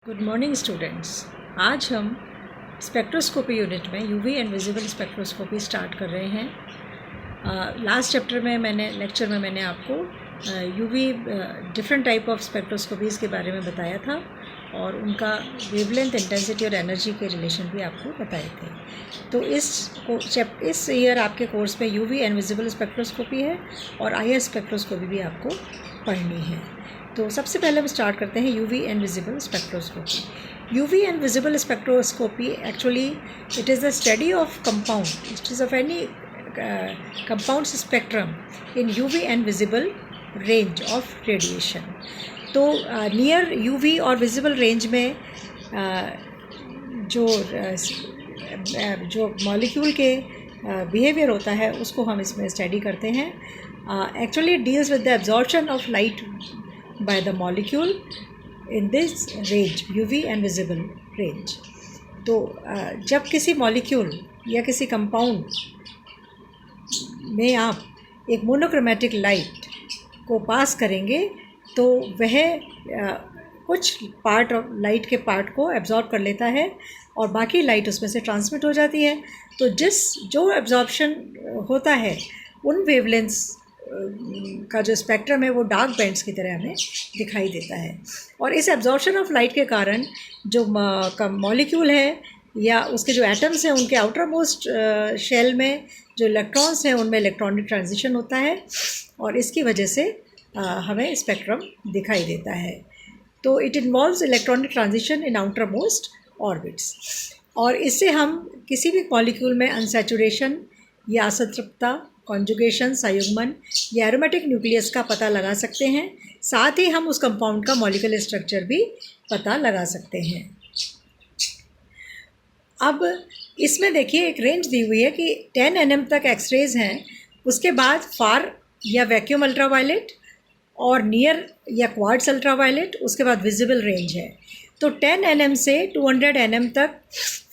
Good morning students. आज हम spectroscopy unit में UV and visible spectroscopy start कर रहे हैं। लास्ट चैप्टर में लेक्चर में मैंने आपको यूवी डिफरेंट टाइप ऑफ स्पेक्ट्रोस्कोपीज़ के बारे में बताया था और उनका वेवलेंथ, इंटेंसिटी और एनर्जी के रिलेशन भी आपको बताए थे। तो इस ईयर आपके कोर्स में यूवी एंड विजिबल स्पेक्ट्रोस्कोपी है और आईआर स्पेक्ट्रोस्कोपी भी आपको पढ़नी है। तो सबसे पहले हम स्टार्ट करते हैं UV and visible spectroscopy. UV and visible spectroscopy actually it is the study of compound, it is of any compound spectrum in UV and visible range of radiation. तो नियर यूवी और visible range में जो molecule के behaviour होता है उसको हम इसमें स्टडी करते हैं। Actually it deals with the absorption of light by the molecule in this range, UV and visible range। तो जब किसी मॉलिक्यूल या किसी कंपाउंड में आप एक मोनोक्रोमेटिक लाइट को पास करेंगे तो वह कुछ पार्ट ऑफ लाइट के पार्ट को एब्जॉर्ब कर लेता है और बाकी लाइट उसमें से ट्रांसमिट हो जाती है। तो जो एब्जॉर्प्शन होता है उन वेवलेंथ्स का जो स्पेक्ट्रम है वो डार्क बैंड्स की तरह हमें दिखाई देता है। और इस एब्जॉर्प्शन ऑफ लाइट के कारण जो मॉलिक्यूल है या उसके जो एटम्स हैं उनके आउटर मोस्ट शेल में जो इलेक्ट्रॉन्स हैं उनमें इलेक्ट्रॉनिक ट्रांजिशन होता है और इसकी वजह से हमें स्पेक्ट्रम दिखाई देता है। तो it involves electronic transition in outer most orbits और इससे हम किसी भी मॉलिक्यूल में अनसैचुरेशन या असंतृप्तता, कॉन्जुगेशन, संयुग्मन या एरोमेटिक न्यूक्लियस का पता लगा सकते हैं। साथ ही हम उस कंपाउंड का मॉलिक्यूलर स्ट्रक्चर भी पता लगा सकते हैं। अब इसमें देखिए एक रेंज दी हुई है कि 10 nm तक एक्सरेज हैं, उसके बाद फार या वैक्यूम अल्ट्रावायलेट और नियर या क्वार्ट्ज अल्ट्रावायलेट, उसके बाद विजिबल रेंज है। तो 10 nm से 200 nm तक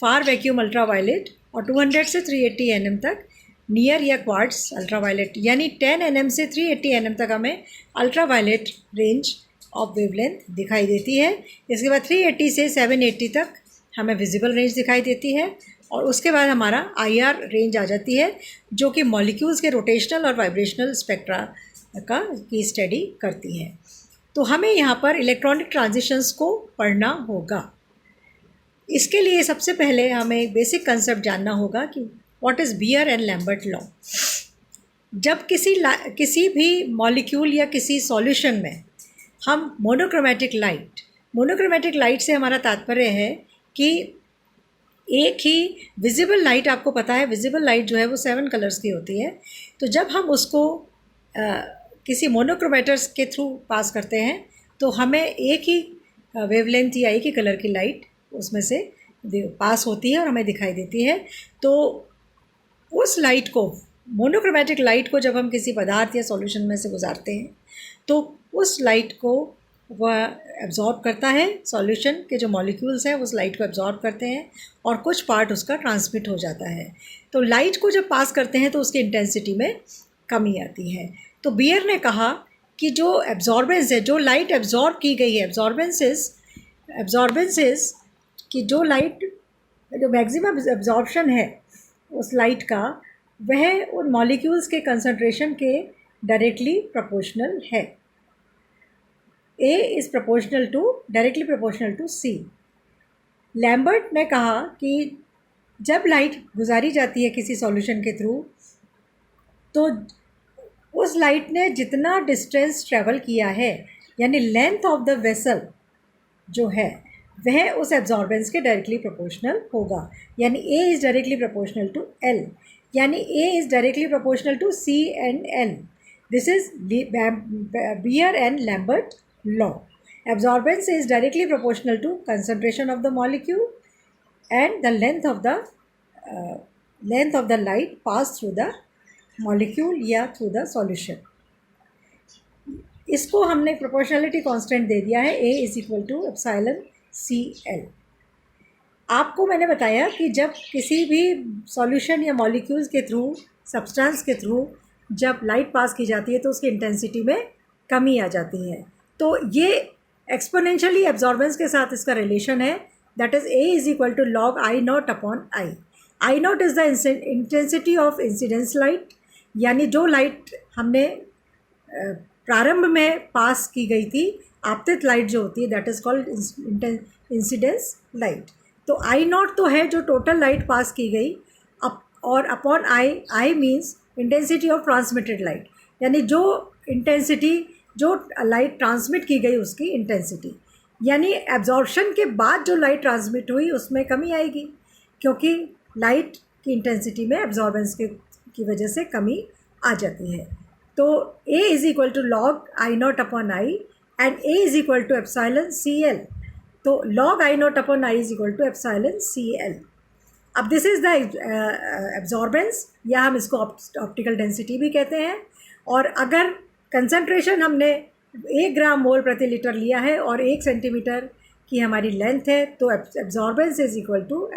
फार वैक्यूम अल्ट्रावायलेट और 200 से 380 nm तक नियर या क्वार्ट्ज अल्ट्रावायलेट, यानी 10 nm से 380 nm तक हमें अल्ट्रावायलेट रेंज ऑफ वेवलेंथ दिखाई देती है। इसके बाद 380 से 780 तक हमें विजिबल रेंज दिखाई देती है और उसके बाद हमारा आईआर रेंज आ जाती है जो कि मॉलिक्यूल्स के रोटेशनल और वाइब्रेशनल स्पेक्ट्रा की स्टडी करती है। तो हमें यहाँ पर इलेक्ट्रॉनिक ट्रांजिशंस को पढ़ना होगा। इसके लिए सबसे पहले हमें एक बेसिक कंसेप्ट जानना होगा कि what is Beer and Lambert law. जब किसी भी मॉलिक्यूल या किसी सॉल्यूशन में हम मोनोक्रोमेटिक लाइट से हमारा तात्पर्य है कि एक ही विजिबल लाइट, आपको पता है विजिबल लाइट जो है वो 7 कलर्स की होती है। तो जब हम उसको किसी मोनोक्रोमेटर्स के थ्रू पास करते हैं तो हमें एक ही वेवलेंथ या एक ही कलर की लाइट उसमें से पास होती है और हमें दिखाई देती है। तो उस लाइट को, मोनोक्रोमेटिक लाइट को जब हम किसी पदार्थ या सॉल्यूशन में से गुजारते हैं तो उस लाइट को वह एब्जॉर्ब करता है, सॉल्यूशन के जो मॉलिक्यूल्स हैं उस लाइट को एब्जॉर्ब करते हैं और कुछ पार्ट उसका ट्रांसमिट हो जाता है। तो लाइट को जब पास करते हैं तो उसकी इंटेंसिटी में कमी आती है। तो बियर ने कहा कि जो एब्जॉर्बेंस है, जो लाइट एब्जॉर्ब की गई है, एब्जॉर्बेंसेस कि जो मैक्सिमम एब्जॉर्प्शन है उस लाइट का, वह उन मॉलिक्यूल्स के कंसंट्रेशन के डायरेक्टली प्रोपोर्शनल है। A is directly proportional to C। Lambert ने कहा कि जब लाइट गुजारी जाती है किसी सॉल्यूशन के थ्रू तो उस लाइट ने जितना डिस्टेंस ट्रैवल किया है, यानी लेंथ ऑफ द वेसल जो है वह उस एब्जॉर्बेंस के डायरेक्टली प्रोपोर्शनल होगा। यानी A is directly proportional to L, यानी A is directly proportional to C and L। This is Beer and Lambert law. Absorbance is directly proportional to concentration of the molecule and the length of the light passed through the molecule या through the solution। इसको हमने proportionality constant दे दिया है, A is equal to epsilon CL। आपको मैंने बताया कि जब किसी भी सॉल्यूशन या मॉलिक्यूल्स के थ्रू, सब्सटेंस के थ्रू जब लाइट पास की जाती है तो उसकी इंटेंसिटी में कमी आ जाती है। तो ये एक्सपोनेंशियली एब्जॉर्बेंस के साथ इसका रिलेशन है, that is A is equal to log I naught upon I. I naught is the intensity of incidence light, यानी जो लाइट हमने प्रारंभ में पास की गई थी, आपतित लाइट जो होती है, that is called incidence light. तो आई नॉट तो है जो टोटल लाइट पास की गई, और upon I means intensity of transmitted light, यानी जो इंटेंसिटी जो लाइट ट्रांसमिट की गई उसकी इंटेंसिटी, यानी एब्जॉर्प्शन के बाद जो लाइट ट्रांसमिट हुई उसमें कमी आएगी, क्योंकि लाइट की इंटेंसिटी में एब्जॉर्बेंस की वजह से कमी आ जाती है. तो A is equal to log I naught upon I and A is equal to epsilon CL. तो log I naught upon I is equal to epsilon CL. अब दिस इज़ द एब्जॉर्बेंस, या हम इसको ऑप्टिकल डेंसिटी भी कहते हैं. और अगर कंसंट्रेशन हमने 1 ग्राम मोल प्रति लीटर लिया है और 1 सेंटीमीटर की हमारी लेंथ है, तो एब्जॉर्बेंस इज़ इक्वल टू